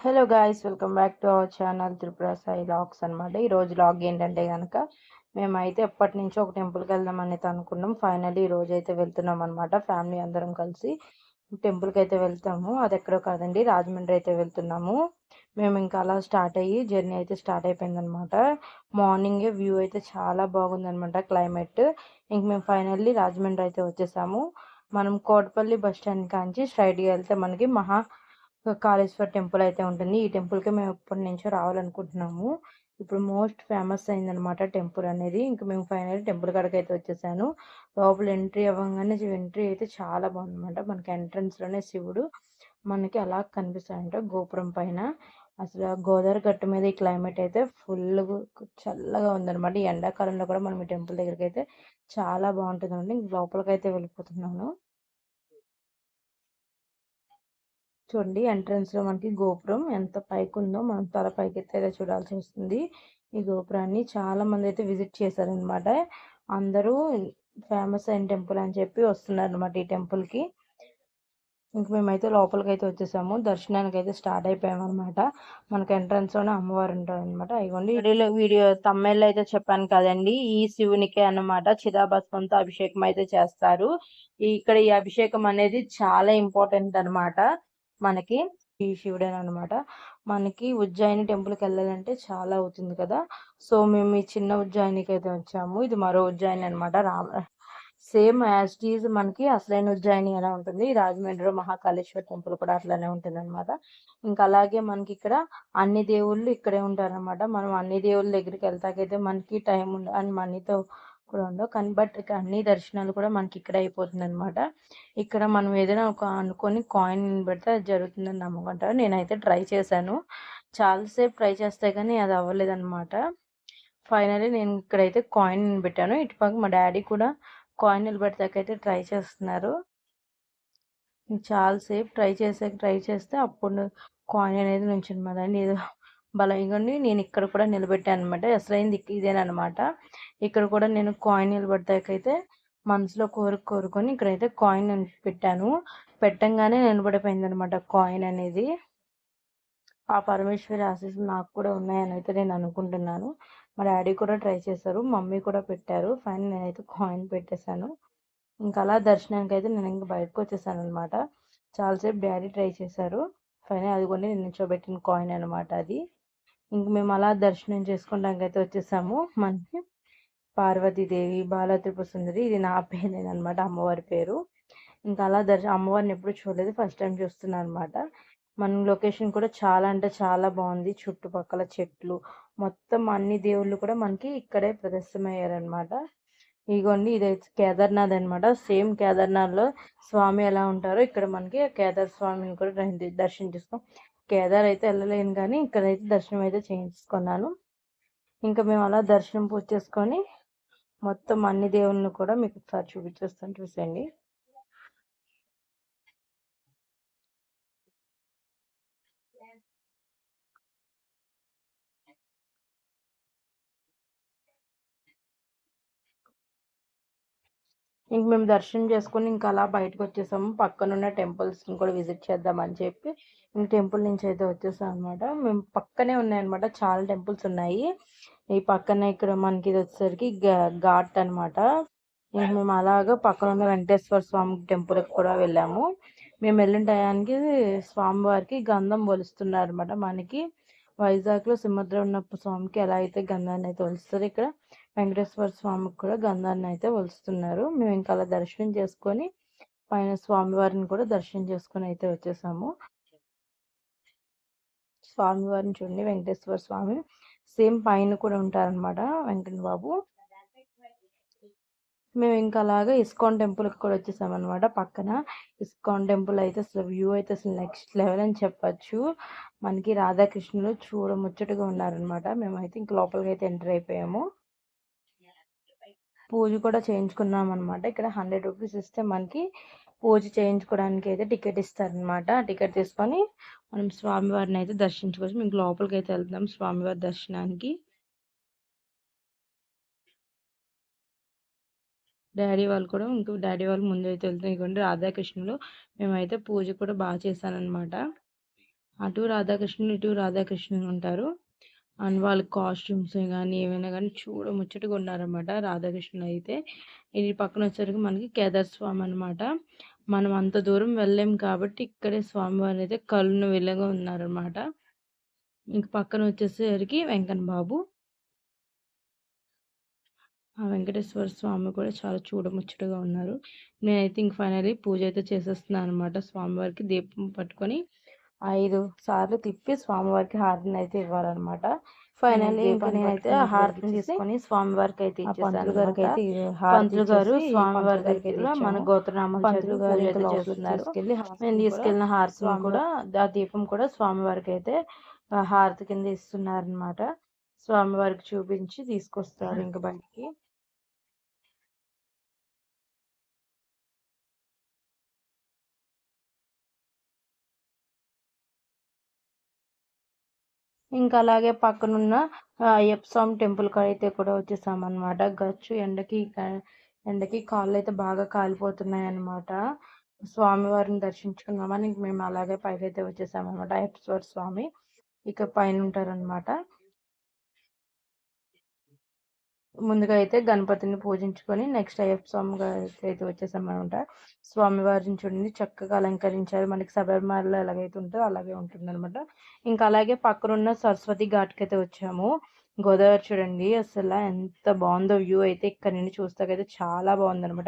Hello guys, welcome back to our channel Tripura Sai logs అనమాట. ఈరోజు log ఏంటంటే కనుక మేమైతే ఎప్పటి నుంచో ఒక టెంపుల్కి వెళ్దాం అనేది అనుకున్నాం. ఫైనల్లీ ఈ రోజు అయితే వెళ్తున్నాం అనమాట. ఫ్యామిలీ అందరం కలిసి టెంపుల్కి అయితే వెళ్తాము. అది ఎక్కడో కాదండి, రాజమండ్రి అయితే వెళ్తున్నాము. మేము ఇంకా అలా స్టార్ట్ అయ్యి జర్నీ అయితే స్టార్ట్ అయిపోయింది అనమాట. మార్నింగే వ్యూ అయితే చాలా బాగుందనమాట, క్లైమేట్. ఇంక మేము ఫైనల్లీ రాజమండ్రి అయితే వచ్చేసాము. మనం కోటపల్లి బస్ స్టాండ్ కాంచి స్ట్రైట్గా వెళ్తే మనకి కాళేశ్వర్ టెంపుల్ అయితే ఉంటుంది. ఈ టెంపుల్కి మేము ఎప్పటి నుంచో రావాలనుకుంటున్నాము. ఇప్పుడు మోస్ట్ ఫేమస్ అయిందనమాట టెంపుల్ అనేది. ఇంకా మేము ఫైనల్ టెంపుల్ కాడికి అయితే వచ్చేసాను. లోపల ఎంట్రీ అవ్వగానే ఎంట్రీ అయితే చాలా బాగుందన్నమాట. మనకి ఎంట్రన్స్ లోనే శివుడు మనకి అలా కనిపిస్తాడంట గోపురం పైన. అసలు గోదావరి గట్టు మీద ఈ క్లైమేట్ అయితే ఫుల్ చల్లగా ఉందన్నమాట. ఈ ఎండాకాలంలో కూడా మనం ఈ టెంపుల్ దగ్గరికి అయితే చాలా బాగుంటుందండి. లోపలికి అయితే వెళ్ళిపోతున్నాను. చూడండి, ఎంట్రన్స్ లో మనకి గోపురం ఎంత పైకి ఉందో మనం తల పైకి అయితే చూడాల్సి వస్తుంది. ఈ గోపురాన్ని చాలా మంది అయితే విజిట్ చేశారనమాట. అందరూ ఫేమస్ అయిన టెంపుల్ అని చెప్పి వస్తున్నారు అనమాట ఈ టెంపుల్ కి. ఇంక మేమైతే లోపలికి అయితే వచ్చేసాము. దర్శనానికి అయితే స్టార్ట్ అయిపోయాము అనమాట. మనకి ఎంట్రన్స్ లోనే అమ్మవారు ఉంటారు అనమాట. ఇవ్వండి వీడియో తమ్ముళ్ళు అయితే చెప్పాను కదండి, ఈ శివునికే అన్నమాట చిదాభస్మంతో అభిషేకం అయితే చేస్తారు. ఇక్కడ ఈ అభిషేకం అనేది చాలా ఇంపార్టెంట్ అనమాట మనకి. ఈ శివుడే అనమాట. మనకి ఉజ్జయిని టెంపుల్కి వెళ్ళాలంటే చాలా అవుతుంది కదా. సో మేము ఈ చిన్న ఉజ్జయినికి అయితే వచ్చాము. ఇది మరో ఉజ్జయిని అనమాట. సేమ్ యాజ్ టీజ్ మనకి అసలైన ఉజ్జయిని ఎలా ఉంటుంది, రాజమండ్రిలో మహాకాళేశ్వర టెంపుల్ కూడా అట్లానే ఉంటుంది అనమాట. ఇంకా అలాగే మనకి ఇక్కడ అన్ని దేవుళ్ళు ఇక్కడే ఉంటారనమాట. మనం అన్ని దేవుళ్ళ దగ్గరికి వెళ్తాకైతే మనకి టైం ఉండదు అండ్ మనీతో కూడా ఉండవు కానీ, బట్ ఇక్కడ అన్ని దర్శనాలు కూడా మనకి ఇక్కడ అయిపోతుంది అనమాట. ఇక్కడ మనం ఏదైనా ఒక అనుకొని కాయిన్ పెడితే అది జరుగుతుందని నమ్ముకుంటారు. నేనైతే ట్రై చేశాను, చాలాసేపు ట్రై చేస్తే కానీ అది అవ్వలేదు అనమాట. ఫైనల్లీ నేను ఇక్కడైతే కాయిన్ పెట్టాను. ఇటుపక్క మా డాడీ కూడా కాయిన్ నిలబెడతాకైతే ట్రై చేస్తున్నారు. చాలాసేపు ట్రై చేస్తే అప్పుడు కాయిన్ అనేది నుంచున్నదండి. ఏదో బలంగా నేను ఇక్కడ కూడా నిలబెట్టాను అనమాట. అసలైంది ఇదేనమాట. ఇక్కడ కూడా నేను కాయిన్ నిలబెడతాకైతే మనసులో కోరుకొని ఇక్కడైతే కాయిన్ పెట్టాను. పెట్టంగానే నిలబడిపోయింది అనమాట కాయిన్ అనేది. ఆ పరమేశ్వరి ఆశీస్సులు నాకు కూడా ఉన్నాయని అయితే నేను అనుకుంటున్నాను. మా డాడీ కూడా ట్రై చేశారు, మమ్మీ కూడా పెట్టారు. ఫైనల్ నేనైతే కాయిన్ పెట్టేశాను. ఇంకా అలా దర్శనానికి అయితే నేను ఇంకా బయటకు వచ్చేసాను అనమాట. చాలాసేపు డాడీ ట్రై చేశారు. ఫైనల్ అది కూడా నేను నిల్చోబెట్టిన కాయిన్ అనమాట అది. ఇంక మేము అలా దర్శనం చేసుకోవడానికి అయితే వచ్చేసాము. మనకి పార్వతీదేవి, బాల త్రిపుర సుందరి, ఇది నా పేరేనమాట, అమ్మవారి పేరు. ఇంకా అలా అమ్మవారిని ఎప్పుడు చూడలేదు, ఫస్ట్ టైం చూస్తున్నాను అనమాట. మన లొకేషన్ కూడా చాలా అంటే చాలా బాగుంది. చుట్టుపక్కల చెట్లు, మొత్తం అన్ని దేవుళ్ళు కూడా మనకి ఇక్కడే ప్రదర్శనమయ్యారనమాట. ఇగోండి, ఇదైతే కేదార్నాథ్ అనమాట. సేమ్ కేదార్నాథ్ లో స్వామి ఎలా ఉంటారో ఇక్కడ మనకి కేదార్ స్వామిని కూడా దర్శనం చేసుకో. కేదార్ అయితే వెళ్ళలేను కానీ ఇక్కడైతే దర్శనం అయితే చేయించుకున్నాను. ఇంకా మేము అలా దర్శనం పూజ చేసుకొని మొత్తం అన్ని దేవుళ్ళను కూడా మీకు ఒకసారి చూపించేస్తాను, చూసేయండి. ఇంక మేము దర్శనం చేసుకుని ఇంకా అలా బయటకు వచ్చేసాము. పక్కనున్న టెంపుల్స్ని కూడా విజిట్ చేద్దామని చెప్పి ఇంక టెంపుల్ నుంచి అయితే వచ్చేసాం అనమాట. మేము పక్కనే ఉన్నాయన్నమాట, చాలా టెంపుల్స్ ఉన్నాయి. ఈ పక్కనే ఇక్కడ మనకి ఇది వచ్చేసరికి ఘాట్ అనమాట. ఇంక మేము అలాగా పక్కన ఉన్న వెంకటేశ్వర స్వామి టెంపుల్కి కూడా వెళ్ళాము. మేము వెళ్ళిన టయానికి స్వామివారికి గంధం ఒలుస్తున్నారు అనమాట. మనకి వైజాగ్లో సింహద్ర ఉన్నప్పుడు స్వామికి ఎలా అయితే గంధాన్ని అయితే ఒలుస్తారు, ఇక్కడ వెంకటేశ్వర స్వామికి కూడా గంధాన్ని అయితే ఒలుస్తున్నారు. మేము ఇంకా అలా దర్శనం చేసుకొని పైన స్వామివారిని కూడా దర్శనం చేసుకొని అయితే వచ్చేసాము. స్వామివారిని చూడండి, వెంకటేశ్వర స్వామి సేమ్ పైన కూడా ఉంటారనమాట వెంకట బాబు. మేము ఇంకా అలాగా ఇస్కాన్ టెంపుల్కి కూడా వచ్చేసామన్నమాట. పక్కన ఇస్కాన్ టెంపుల్ అయితే అసలు వ్యూ అయితే అసలు నెక్స్ట్ లెవెల్ అని చెప్పచ్చు. మనకి రాధాకృష్ణులు చూడముచ్చటగా ఉన్నారనమాట. మేమైతే ఇంక లోపలికి అయితే ఎంటర్ అయిపోయాము. పూజ కూడా చేయించుకున్నాం అనమాట. ఇక్కడ 100 రూపీస్ ఇస్తే మనకి పూజ చేయించుకోవడానికి అయితే టికెట్ ఇస్తారనమాట. టికెట్ తీసుకొని మనం స్వామివారిని అయితే దర్శించుకోవచ్చు. మీకు లోపలికి అయితే వెళ్తాం స్వామివారి దర్శనానికి. డాడీ వాళ్ళు కూడా ఇంకో డాడీ వాళ్ళు ముందు అయితే వెళ్తాం. ఇదిగోండి రాధాకృష్ణులు. మేమైతే పూజ కూడా బాగా చేశానమాట. అటు రాధాకృష్ణులు, ఇటు రాధాకృష్ణులు ఉంటారు. అండ్ వాళ్ళ కాస్ట్యూమ్స్ గానీ, ఏవైనా గానీ చూడముచ్చటగా ఉన్నారనమాట రాధాకృష్ణులు అయితే. ఇది పక్కన వచ్చేసరికి మనకి కేదార్ స్వామి అనమాట. మనం అంత దూరం వెళ్ళలేం కాబట్టి ఇక్కడే స్వామివారు అయితే కళ్ళు వెలుగుగా ఉన్నారనమాట. ఇంక పక్కన వచ్చేసరికి వెంకన్న బాబు. ఆ వెంకటేశ్వర స్వామి కూడా చాలా చూడముచ్చటగా ఉన్నారు. నేనైతే ఇంక ఫైనల్లీ పూజ అయితే చేసేస్తున్నాను అనమాట. స్వామివారికి దీపం పట్టుకొని 5 సార్లు తిప్పి స్వామివారికి హారతిని అయితే ఇవ్వాలన్నమాట. ఫైనల్లీ ఇంకా నేనైతే ఆ హారతిని తీసుకొని స్వామివారికి అయితే ఇచ్చేసాను. పంతులు గారికి అయితే పంతులు గారు స్వామివారి దగ్గర మన గోత్రనామాలు పంతులు గారు అయితే చేస్తున్నారు. నేను తీసుకెళ్ళిన హారతిని కూడా ఆ దీపం కూడా స్వామివారికి అయితే హారతి కింద ఇస్తున్నారు అనమాట. స్వామివారికి చూపించి తీసుకొస్తారు ఇంక బయటికి. ఇంకా అలాగే పక్కనున్న అయ్యప్ప స్వామి టెంపుల్ అయితే కూడా వచ్చేసామన్నమాట. గచ్చు ఎండకి కాళ్ళు అయితే బాగా కాలిపోతున్నాయి అన్నమాట. స్వామివారిని దర్శించుకుందామని మేము అలాగే పైకైతే వచ్చేసామన్నమాట. అయ్యప్ప స్వామి ఇక పైన ఉంటారన్నమాట. ముందుగా అయితే గణపతిని పూజించుకొని నెక్స్ట్ అయ్యప్ప స్వామి గారికి అయితే వచ్చేసామన్నమాట. స్వామివారిని చూడండి చక్కగా అలంకరించారు. మనకి శబరిమలలో ఎలాగైతే ఉంటుందో అలాగే ఉంటుందన్నమాట. ఇంకా అలాగే పక్కనున్న సరస్వతి ఘాట్కి అయితే వచ్చాము. గోదావరి చూడండి అసలు ఎంత బాగుందో వ్యూ అయితే ఇక్కడ నుండి చూస్తాకైతే చాలా బాగుందన్నమాట.